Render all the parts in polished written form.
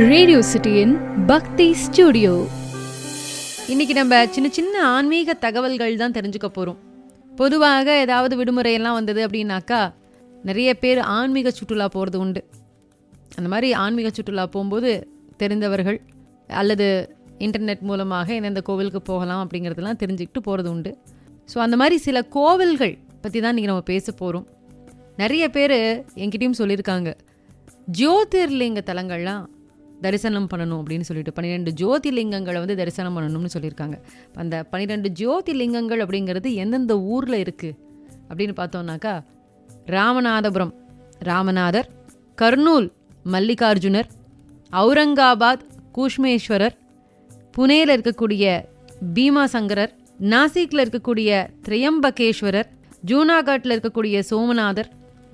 Radio சிட்டியின் பக்தி studio. இன்னைக்கு நம்ம சின்ன சின்ன ஆன்மீக தகவல்கள் தான் தெரிஞ்சுக்க போகிறோம். பொதுவாக ஏதாவது விடுமுறையெல்லாம் வந்தது அப்படின்னாக்கா நிறைய பேர் ஆன்மீக சுற்றுலா போகிறது உண்டு. அந்த மாதிரி ஆன்மீக சுற்றுலா போகும்போது தெரிந்தவர்கள் அல்லது இன்டர்நெட் மூலமாக எந்தெந்த கோவிலுக்கு போகலாம் அப்படிங்கிறதெல்லாம் தெரிஞ்சுக்கிட்டு போகிறது உண்டு. ஸோ அந்த மாதிரி சில கோவில்கள் பற்றி தான் இன்றைக்கி நம்ம பேச போகிறோம். நிறைய பேர் என்கிட்டையும் சொல்லியிருக்காங்க, ஜோதிர்லிங்க தலங்கள்லாம் தரிசனம் பண்ணணும் அப்படின்னு சொல்லிட்டு 12 ஜோதிர்லிங்கங்களை தரிசனம் பண்ணணும்னு சொல்லியிருக்காங்க. அந்த 12 ஜோதிர்லிங்கங்கள் அப்படிங்கிறது எந்தெந்த ஊரில் இருக்குது அப்படின்னு பார்த்தோம்னாக்கா, ராமநாதபுரம் ராமநாதர், கர்னூல் மல்லிகார்ஜுனர், அவுரங்காபாத் கூஷ்மேஸ்வரர், புனேயில் இருக்கக்கூடிய பீமாசங்கரர், நாசிக்கில் இருக்கக்கூடிய திரையம்பகேஸ்வரர், ஜூனாகட்டில் இருக்கக்கூடிய சோமநாதர்,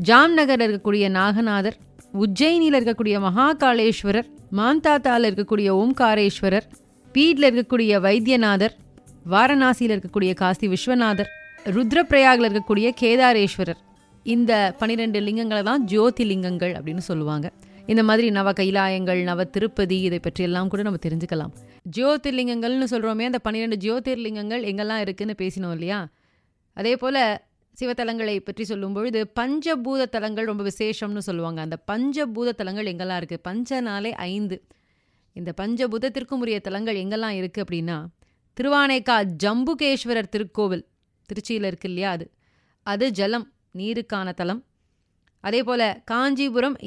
ஜாம்நகரில் இருக்கக்கூடிய நாகநாதர், உஜ்ஜயினியில் இருக்கக்கூடிய மகாகாளேஸ்வரர், மாந்தாத்தாவில் இருக்கக்கூடிய ஓம்காரேஸ்வரர், பீடில் இருக்கக்கூடிய வைத்தியநாதர், வாரணாசியில் இருக்கக்கூடிய காசி விஸ்வநாதர், ருத்ரப்பிரயாகில் இருக்கக்கூடிய கேதாரேஸ்வரர். இந்த 12 லிங்கங்களை தான் ஜோதிர்லிங்கங்கள் அப்படின்னு சொல்லுவாங்க. இந்த மாதிரி நவ கைலாயங்கள், நவ திருப்பதி, இதை பற்றியெல்லாம் கூட நம்ம தெரிஞ்சுக்கலாம். ஜோதிர்லிங்கங்கள்னு சொல்கிறோமே, அந்த 12 ஜோதிர்லிங்கங்கள் எங்கெல்லாம் இருக்குதுன்னு பேசினோம் இல்லையா? அதே போல் சிவத்தலங்களை பற்றி சொல்லும் பொழுது பஞ்சபூத தலங்கள் ரொம்ப விசேஷம்னு சொல்லுவாங்க. அந்த பஞ்சபூத தலங்கள் எங்கெல்லாம் இருக்குது? பஞ்சனாலே 5. இந்த பஞ்சபூதத்திற்கும் உரிய தலங்கள் எங்கெல்லாம் இருக்குது அப்படின்னா, திருவானைக்கா ஜம்புகேஸ்வரர் திருக்கோவில் திருச்சியில் இருக்கு இல்லையா, அது ஜலம் நீருக்கான தலம். அதே போல் காஞ்சிபுரம்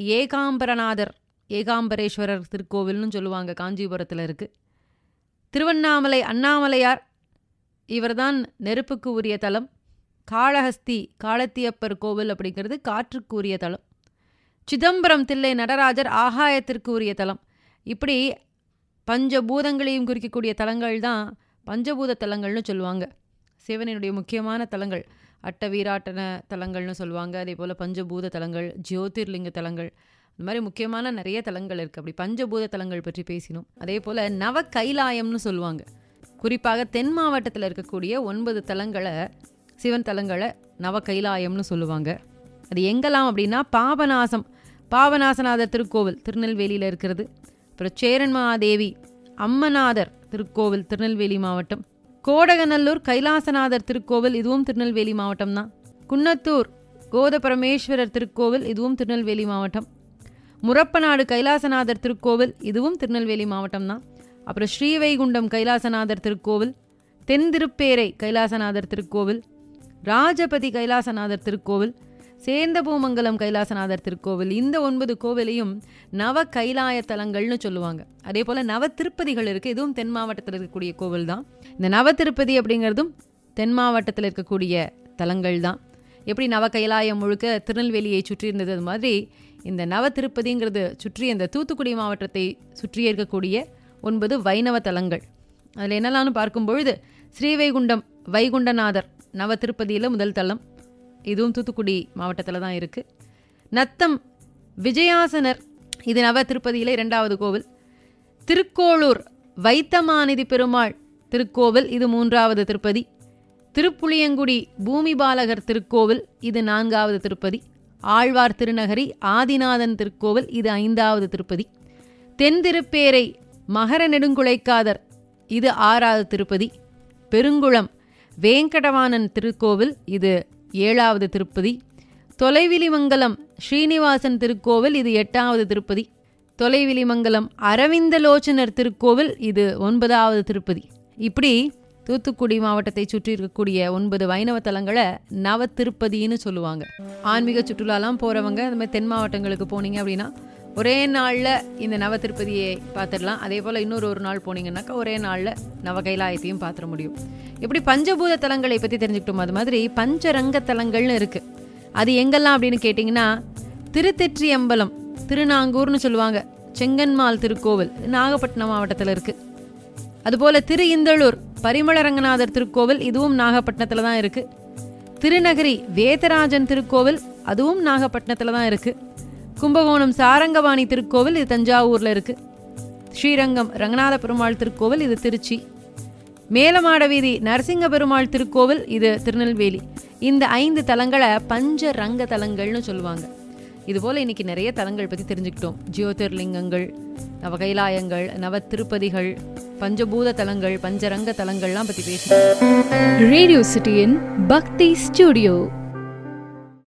ஏகாம்பரேஸ்வரர் திருக்கோவில்னு சொல்லுவாங்க, காஞ்சிபுரத்தில் இருக்குது. திருவண்ணாமலை அண்ணாமலையார், இவர்தான் நெருப்புக்கு உரிய தலம். காளஹஸ்தி காளத்தியப்பர் கோவில் அப்படிங்கிறது காற்றுக்கு உரிய தலம். சிதம்பரம் தில்லை நடராஜர் ஆகாயத்திற்கு உரிய தலம். இப்படி பஞ்சபூதங்களையும் குறிக்கக்கூடிய தலங்கள் தான் பஞ்சபூத தலங்கள்னு சொல்லுவாங்க. சிவனுடைய முக்கியமான தலங்கள் அட்டவீராட்டன தலங்கள்னு சொல்லுவாங்க. அதே போல் பஞ்சபூத தலங்கள், ஜோதிர்லிங்க தலங்கள், இந்த மாதிரி முக்கியமான நிறைய தலங்கள் இருக்குது. அப்படி பஞ்சபூத தலங்கள் பற்றி பேசினோம். அதே போல் நவ கைலாயம்னு சொல்லுவாங்க. குறிப்பாக தென் மாவட்டத்தில் இருக்கக்கூடிய 9 தலங்களை, சிவன் தலங்களை நவ கைலாயம்னு சொல்லுவாங்க. அது எங்கெல்லாம் அப்படின்னா, பாபநாசநாதர் திருக்கோவில் திருநெல்வேலியில் இருக்கிறது. அப்புறம் சேரன்மாதேவி அம்மநாதர் திருக்கோவில் திருநெல்வேலி மாவட்டம். கோடகநல்லூர் கைலாசநாதர் திருக்கோவில், இதுவும் திருநெல்வேலி மாவட்டம் தான். குன்னத்தூர் கோதபரமேஸ்வரர் திருக்கோவில், இதுவும் திருநெல்வேலி மாவட்டம். முரப்பநாடு கைலாசநாதர் திருக்கோவில், இதுவும் திருநெல்வேலி மாவட்டம் தான். அப்புறம் ஸ்ரீவைகுண்டம் கைலாசநாதர் திருக்கோவில், தென்திருப்பேரை கைலாசநாதர் திருக்கோவில், ராஜபதி கைலாசநாதர் திருக்கோவில், சேந்தபூமங்கலம் கைலாசநாதர் திருக்கோவில். இந்த 9 கோவிலையும் நவ கைலாய தலங்கள்னு சொல்லுவாங்க. அதே போல் நவ திருப்பதிகள் இருக்குது. இதுவும் தென் மாவட்டத்தில் இருக்கக்கூடிய கோவில் தான். இந்த நவ திருப்பதி அப்படிங்கிறதும் தென் மாவட்டத்தில் இருக்கக்கூடிய தலங்கள் தான். எப்படி நவ கைலாயம் முழுக்க திருநெல்வேலியை சுற்றி இருந்தது, அது மாதிரி இந்த நவ திருப்பதிங்கிறது சுற்றி இந்த தூத்துக்குடி மாவட்டத்தை சுற்றி இருக்கக்கூடிய 9 வைணவ தலங்கள். அதில் என்னெல்லாம்னு பார்க்கும்பொழுது, ஸ்ரீவைகுண்டம் வைகுண்டநாதர் நவ திருப்பதியில் முதல் தலம், இதுவும் தூத்துக்குடி மாவட்டத்தில் தான் இருக்குது. நத்தம் விஜயாசனர், இது நவ திருப்பதியில் 2வது கோவில். திருக்கோளூர் வைத்தமாநிதி பெருமாள் திருக்கோவில், இது 3வது திருப்பதி. திருப்புளியங்குடி பூமிபாலகர் திருக்கோவில், இது 4வது திருப்பதி. ஆழ்வார் திருநகரி ஆதிநாதன் திருக்கோவில், இது 5வது திருப்பதி. தென்திருப்பேரை மகர நெடுங்குழைக்காதர், இது 6வது திருப்பதி. பெருங்குளம் வேங்கடவாணன் திருக்கோவில், இது 7வது திருப்பதி. தொலைவிலிமங்கலம் ஸ்ரீனிவாசன் திருக்கோவில், இது 8வது திருப்பதி. தொலைவிலிமங்கலம் அரவிந்தலோச்சனர் திருக்கோவில், இது 9வது திருப்பதி. இப்படி தூத்துக்குடி மாவட்டத்தை சுற்றி இருக்கக்கூடிய 9 வைணவ தலங்களை நவ திருப்பதின்னு சொல்லுவாங்க. ஆன்மீக சுற்றுலாலாம் போகிறவங்க இந்த மாதிரி தென் மாவட்டங்களுக்கு போனீங்க அப்படின்னா ஒரே நாளில் இந்த நவ திருப்பதியை பார்த்துடலாம். அதே போல் ஒரு நாள் போனீங்கன்னாக்கா ஒரே நாளில் நவ கைலாயத்தையும் பார்த்துட முடியும். இப்படி பஞ்சபூத தலங்களை பற்றி தெரிஞ்சுக்கிட்டோம். அது மாதிரி பஞ்சரங்க தலங்கள்னு இருக்குது. அது எங்கெல்லாம் அப்படின்னு கேட்டிங்கன்னா, திருத்தெற்றியம்பலம் திருநாங்கூர்னு சொல்லுவாங்க, செங்கன்மால் திருக்கோவில் நாகப்பட்டினம் மாவட்டத்தில் இருக்குது. அதுபோல் திரு இந்தளூர் பரிமளரங்கநாதர் திருக்கோவில், இதுவும் நாகப்பட்டினத்தில் தான் இருக்குது. திருநகரி வேதராஜன் திருக்கோவில், அதுவும் நாகப்பட்டினத்தில் தான் இருக்குது. கும்பகோணம் சாரங்கபாணி திருக்கோவில், இது தஞ்சாவூரில் இருக்குது. ஸ்ரீரங்கம் ரங்கநாத பெருமாள் திருக்கோவில், இது திருச்சி. மேலமாட வீதி நரசிங்க பெருமாள் திருக்கோவில், இது திருநெல்வேலி. இந்த 5 தலங்களை பஞ்சரங்க தலங்கள்னு சொல்லுவாங்க. இதுபோல் இன்றைக்கி நிறைய தலங்கள் பற்றி தெரிஞ்சுக்கிட்டோம். ஜோதிர்லிங்கங்கள், நவ கைலாயங்கள், நவ திருப்பதிகள், பஞ்சபூத தலங்கள், பஞ்சரங்க தலங்கள்லாம் பற்றி பேசணும். ரேடியோ சிட்டியின் பக்தி ஸ்டுடியோ.